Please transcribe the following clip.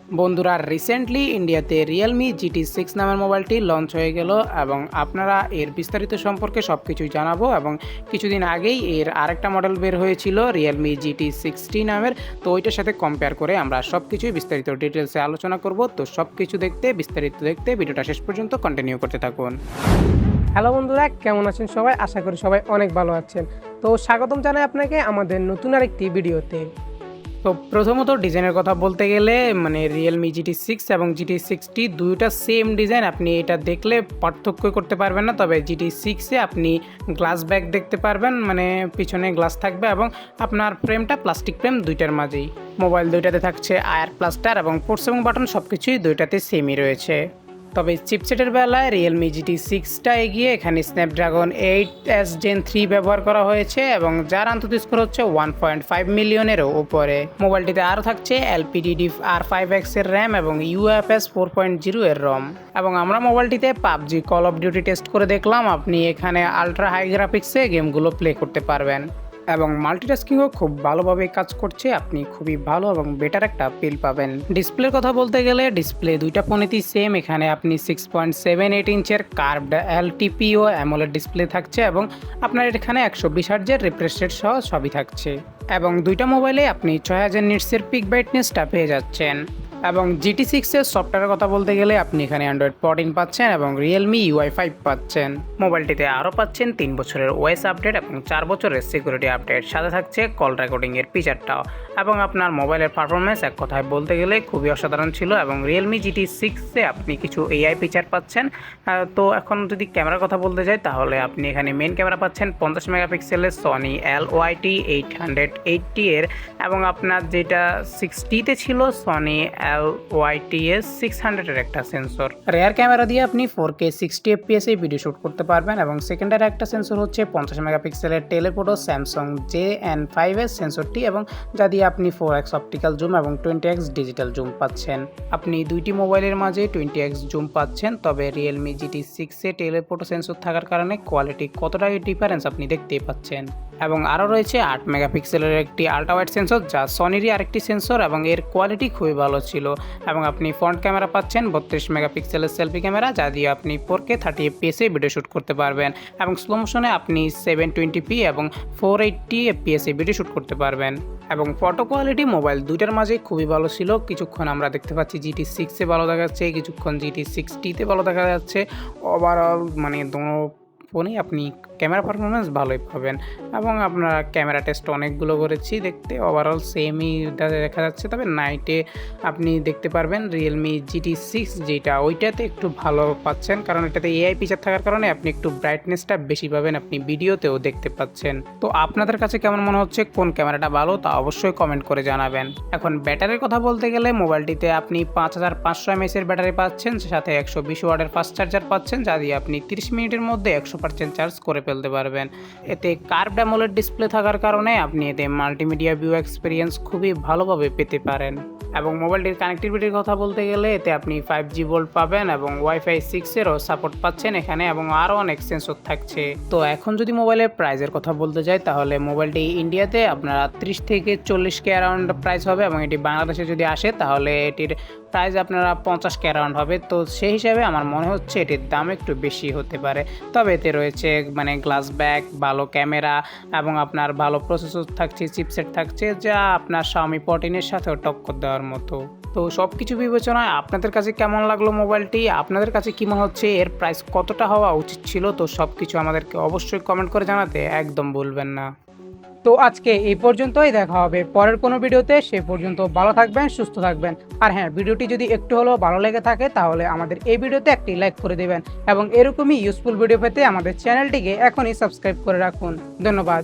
বন্ধুরা রিসেন্টলি ইন্ডিয়াতে Realme GT6 নামের মোবাইলটি লঞ্চ হয়ে গেল এবং আপনারা এর বিস্তারিত সম্পর্কে সব কিছুই জানাবো। এবং কিছুদিন আগেই এর আরেকটা মডেল বের হয়েছিল রিয়েলমি GT60 নামের, তো ওইটার সাথে কম্পেয়ার করে আমরা সব কিছুই বিস্তারিত ডিটেলসে আলোচনা করব। তো সব কিছু বিস্তারিত দেখতে ভিডিওটা শেষ পর্যন্ত কন্টিনিউ করতে থাকুন। হ্যালো বন্ধুরা, কেমন আছেন সবাই? আশা করি সবাই অনেক ভালো আছেন। তো স্বাগতম জানাই আপনাকে আমাদের নতুন আরেকটি ভিডিওতে। তো প্রথমত ডিজাইনের কথা বলতে গেলে রিয়েলমি GT6 এবং GT60 দুইটা সেম ডিজাইন, আপনি এটা দেখলে পার্থক্য করতে পারবেন না। তবে GT6-এ আপনি গ্লাস ব্যাক দেখতে পারবেন, পিছনে গ্লাস থাকবে এবং আপনার ফ্রেমটা প্লাস্টিক ফ্রেম দুইটার মাঝেই। মোবাইল দুইটাতে থাকছে আয়ার প্লাস্টার এবং পোর্টস এবং বাটন সব কিছুই দুইটাতে সেমই রয়েছে। তবে চিপসেটের বেলায় রিয়েলমি GT6টা এগিয়ে, এখানে স্ন্যাপড্রাগন 8S Gen 3 ব্যবহার করা হয়েছে এবং যার আন্তর্জাতিক স্কোর হচ্ছে 1.5 মিলিয়নেরও উপরে। মোবাইলটিতে আরও থাকছে LPDDR5X এর র্যাম এবং UFS 4.0 এর রম। এবং আমরা মোবাইলটিতে PUBG call of duty test করে দেখলাম, আপনি এখানে আলট্রা হাই গ্রাফিক্সে গেমগুলো প্লে করতে পারবেন এবং মাল্টিটাস্কিংও খুব ভালোভাবে কাজ করছে। আপনি খুবই ভালো এবং বেটার একটা ফিল পাবেন। ডিসপ্লের কথা বলতে গেলে ডিসপ্লে দুইটা ফোনেতেই সেম। এখানে আপনি 6.78 ইঞ্চের কার্ভড LTPO অ্যামোলেড ডিসপ্লে থাকছে এবং আপনার এখানে 120 হার্টজের রিফ্রেশ রেট সহ সবই থাকছে। এবং দুইটা মোবাইলে আপনি 6000 নিটসের পিক ব্রাইটনেসটা পেয়ে যাচ্ছেন। এবং GT6-এর সফটওয়্যারের কথা বলতে গেলে আপনি এখানে Android 14 পাচ্ছেন এবং Realme UI 5 পাচ্ছেন। মোবাইলটিতে আরও পাচ্ছেন 3 বছরের OS আপডেট এবং 4 বছরের সিকিউরিটি আপডেট, সাথে থাকছে কল রেকর্ডিংয়ের ফিচারটাও। এবং আপনার মোবাইলের পারফরমেন্স এক কথায় বলতে গেলে খুবই অসাধারণ ছিল। এবং Realme GT6-এ আপনি কিছু AI ফিচার পাচ্ছেন। তো এখন যদি ক্যামেরার কথা বলতে যাই তাহলে আপনি এখানে মেন ক্যামেরা পাচ্ছেন 50 মেগাপিক্সেলের Sony LYT 880 এর, এবং আপনার যেটা 60-তে ছিল Sony LYTS 600 এর একটা সেন্সর। রেয়ার ক্যামেরা দিয়ে আপনি 4K 60 fps এ ভিডিও শুট করতে পারবেন এবং সেকেন্ডারি একটা সেন্সর হচ্ছে 50 মেগাপিক্সেলের টেলিফোটো স্যামসাং JN5S সেন্সরটি, এবং যা দিয়ে আপনি 4x অপটিক্যাল জুম এবং 20x ডিজিটাল জুম পাচ্ছেন। আপনি দুইটি মোবাইলের মাঝে 20x জুম পাচ্ছেন। তবে রিয়েলমি GT6-এ টেলিফোটো সেন্সর থাকার কারণে কোয়ালিটি কতটা ডিফারেন্স আপনি দেখতেই পাচ্ছেন। এবং আরও রয়েছে 8 মেগাপিক্সেলের একটি আল্ট্রা ওয়াইড সেন্সর, যা সনিরই আরেকটি সেন্সর এবং এর কোয়ালিটি খুবই ভালো ছিল। এবং আপনি ফ্রন্ট ক্যামেরা পাচ্ছেন 32 মেগাপিক্সেলের সেলফি ক্যামেরা, যা দিয়ে আপনি 4K 30 fps এ ভিডিও শ্যুট করতে পারবেন এবং স্লো মোশনে আপনি 720p এবং 480 fps এ ভিডিও শ্যুট করতে পারবেন। এবং ফটো কোয়ালিটি মোবাইল দুইটার মাঝেই খুবই ভালো ছিল। কিছুক্ষণ আমরা দেখতে পাচ্ছি GT6-এ ভালো দেখা যাচ্ছে, কিছুক্ষণ GT60-তে ভালো দেখা যাচ্ছে। ওভারঅল দোনো ফোনেই আপনি ক্যামেরা পারফরমেন্স ভালোই পাবেন। এবং আপনার ক্যামেরা টেস্ট অনেকগুলো করেছি, দেখতে ওভারঅল সেমই দেখা যাচ্ছে। তবে নাইটে আপনি দেখতে পারবেন রিয়েলমি GT6 যেটা, ওইটাতে একটু ভালো পাচ্ছেন, কারণ এটাতে AI ফিচার থাকার কারণে আপনি একটু ব্রাইটনেসটা বেশি পাবেন, আপনি ভিডিওতেও দেখতে পাচ্ছেন। তো আপনাদের কাছে কেমন মনে হচ্ছে, কোন ক্যামেরাটা ভালো তা অবশ্যই কমেন্ট করে জানাবেন। এখন ব্যাটারির কথা বলতে গেলে মোবাইলটিতে আপনি 5500 mAh এর ব্যাটারি পাচ্ছেন, সাথে 120 ওয়াটের ফাস্ট চার্জার পাচ্ছেন, যা দিয়ে আপনি 30 মিনিটের মধ্যে 100% চার্জ করে ফেলতে পারবেন। এতে কার্ভড অ্যামোলেড ডিসপ্লে থাকার কারণে আপনি এতে মাল্টিমিডিয়া ভিউ এক্সপিরিয়েন্স খুবই ভালোভাবে পেতে পারেন। এবং মোবাইলটির কানেক্টিভিটির কথা বলতে গেলে এতে আপনি 5G ভোল্ট পাবেন এবং Wi-Fi 6-এরও সাপোর্ট পাচ্ছেন এখানে, এবং আরও অনেক সেন্সর থাকছে। তো এখন যদি মোবাইলের প্রাইসের কথা বলতে যাই তাহলে মোবাইলটি ইন্ডিয়াতে আপনার 30 থেকে 40K অ্যারাউন্ড প্রাইস হবে, এবং এটি বাংলাদেশে যদি আসে তাহলে এটির প্রাইস আপনারা 50K অ্যারাউন্ড হবে। তো সেই হিসাবে আমার মনে হচ্ছে এটির দাম একটু বেশি হতে পারে। তবে এতে রয়েছে গ্লাস ব্যাক, ভালো ক্যামেরা এবং আপনার ভালো প্রসেসর থাকছে, চিপসেট থাকছে, যা আপনার Xiaomi 14-এর সাথেও টক্কর দেওয়ার মতো। তো সব কিছু বিবেচনায় আপনাদের কাছে কেমন লাগলো মোবাইলটি? আপনাদের কাছে কী মনে হচ্ছে, এর প্রাইস কতটা হওয়া উচিত ছিল? তো সব কিছু আমাদেরকে অবশ্যই কমেন্ট করে জানাতে একদম ভুলবেন না। তো আজকে এই পর্যন্তই, দেখা হবে পরের কোনো ভিডিওতে। সে পর্যন্ত ভালো থাকবেন, সুস্থ থাকবেন। আর হ্যাঁ, ভিডিওটি যদি একটু হলেও ভালো লেগে থাকে তাহলে আমাদের এই ভিডিওতে একটি লাইক করে দেবেন এবং এরকমই ইউজফুল ভিডিও পেতে আমাদের চ্যানেলটিকে এখনই সাবস্ক্রাইব করে রাখুন। ধন্যবাদ।